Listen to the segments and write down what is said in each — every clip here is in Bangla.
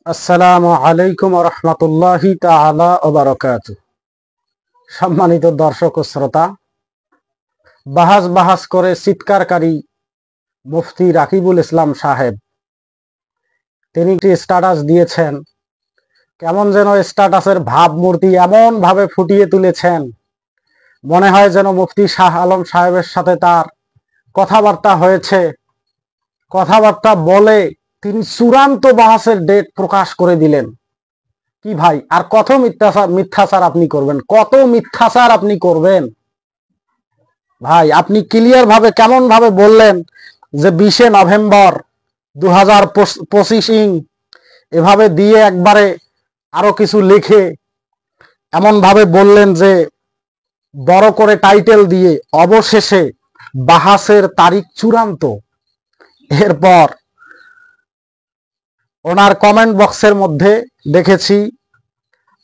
আসসালামু আলাইকুম ওয়া রাহমাতুল্লাহি তাআলা ওয়া বারাকাতুহু। সম্মানিত দর্শক ও শ্রোতা, বাহাস করে চিৎকারকারী মুফতি রাকিবুল ইসলাম সাহেব তিনি একটি স্ট্যাটাস দিয়েছেন। কেমন যেন স্ট্যাটাসের ভাবমূর্তি এমন ভাবে ফুটিয়ে তুলেছেন, মনে হয় যেন মুফতি শাহ আলম সাহেবের সাথে তার কথাবার্তা হয়েছে। কথাবার্তা বলে তিনি চূড়ান্ত বাহাসের ডেট প্রকাশ করে দিলেন। কি ভাই, আর কত মিথ্যাচার আপনি করবেন? কত মিথ্যাচার আপনি করবেন ভাই? আপনি ক্লিয়ার ভাবে কেমন ভাবে বললেন যে 20 নভেম্বর 2025 এভাবে দিয়ে একবারে আরো কিছু লিখে এমন ভাবে বললেন যে বড় করে টাইটেল দিয়ে অবশেষে বাহাসের তারিখ চূড়ান্ত। এরপর ওনার কমেন্ট বক্সের মধ্যে দেখেছি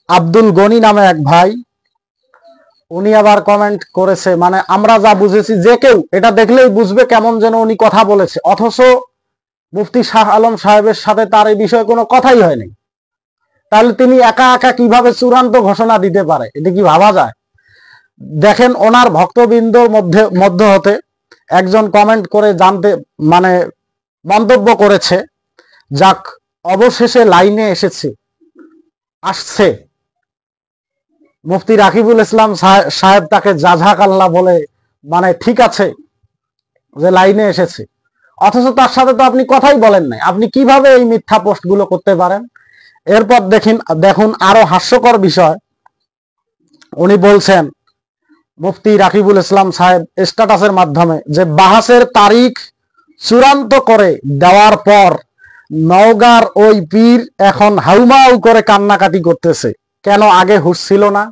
আব্দুল গনি নামে এক ভাই, উনি আবার কমেন্ট করেছে, মানে আমরা যা বুঝেছি যে কেউ এটা দেখলেই বুঝবে কেমন যেন উনি কথা বলেছে, অথচ মুফতি শাহ আলম সাহেবের সাথে তার এই বিষয়ে কোনো কথাই হয়নি। তাহলে তিনি একা একা কিভাবে চূড়ান্ত ঘোষণা দিতে পারে? এটা কি ভাবা যায়? দেখেন, ওনার ভক্তবৃন্দর মধ্য হতে একজন কমেন্ট করে মানে মন্তব্য করেছে, যাক অবশেষে লাইনে আসছে মুফতি রাকিবুল ইসলাম সাহেব তাকে জাযাকাল্লাহ বলে, মানে ঠিক আছে যে লাইনে এসেছে, অথচ তার সাথে তো আপনি কথাই বলেন নাই। আপনি কিভাবে এই মিথ্যা পোস্ট গুলো করতে পারেন? এরপর দেখুন আরো হাস্যকর বিষয়, উনি বলছেন মুফতি রাকিবুল ইসলাম সাহেব স্ট্যাটাসের মাধ্যমে যে বাহাসের তারিখ চূড়ান্ত করে দেওয়ার পর নওগাঁর ওই পীর এখন হাউমাউ করে কান্নাকাটি করতেছে, কেন আগে হুঁশ ছিল না?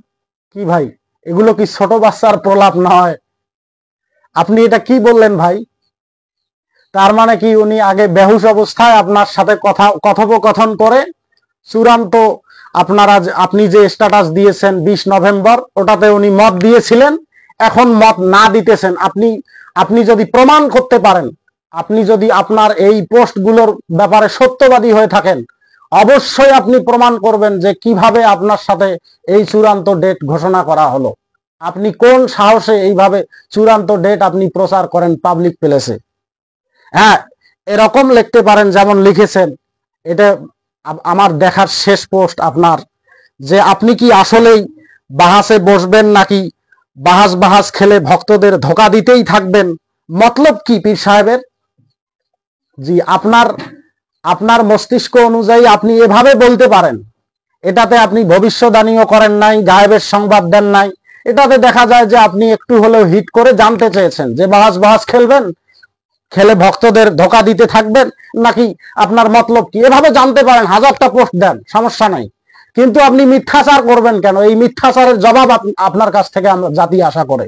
কি ভাই, এগুলো কি ছোট বাচ্চার প্রলাপ নয়? আপনি এটা কি বললেন ভাই? তার মানে কি উনি আগে বেহুশ অবস্থায় আপনার সাথে কথোপকথন করে চূড়ান্ত আপনি যে স্ট্যাটাস দিয়েছেন 20 নভেম্বর, ওটাতে উনি মত দিয়েছিলেন, এখন মত না দিতেছেন। আপনি যদি প্রমাণ করতে পারেন, আপনি যদি আপনার এই পোস্টগুলোর ব্যাপারে সত্যবাদী হয়ে থাকেন, অবশ্যই আপনি প্রমাণ করবেন যে কিভাবে আপনার সাথে এই চূড়ান্ত ডেট ঘোষণা করা হলো। আপনি কোন সাহসে এইভাবে চূড়ান্ত ডেট আপনি প্রচার করেন পাবলিক প্লেসে? হ্যাঁ, এরকম লিখতে পারেন যেমন লিখেছেন। এটা আমার দেখার শেষ পোস্ট আপনার, যে আপনি কি আসলেই বাহাসে বসবেন নাকি বাহাস খেলে ভক্তদের ধোকা দিতেই থাকবেন? মতলব কি পীর সাহেবের? জি, আপনার মস্তিষ্ক অনুযায়ী আপনি এভাবে বলতে পারেন। এটাতে আপনি ভবিষ্যদ্বাণীও করেন নাই, গায়েবের সংবাদ দেন নাই। এটাতে দেখা যায় যে আপনি একটু হলেও হিট করে জানতে চেয়েছেন যে বাহাস খেলবেন, খেলে ভক্তদের ধোকা দিতে থাকবেন, নাকি আপনার মতলব কি? এভাবে জানতে পারেন, হাজারটা পোস্ট দেন, সমস্যা নাই। কিন্তু আপনি মিথ্যাচার করবেন কেন? এই মিথ্যাচারের জবাব আপনার কাছ থেকে আমরা জাতি আশা করে।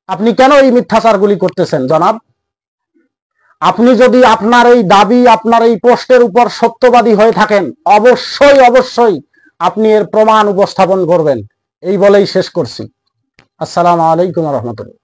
আপনি কেন এই মিথ্যাচারগুলি করতেছেন জনাব? আপনি যদি আপনার এই দাবি, আপনার এই পোস্টের উপর সত্যবাদী হয়ে থাকেন, অবশ্যই আপনি এর প্রমাণ উপস্থাপন করবেন। এই বলেই শেষ করছি। আসসালামু আলাইকুম ওয়া রাহমাতুল্লাহ।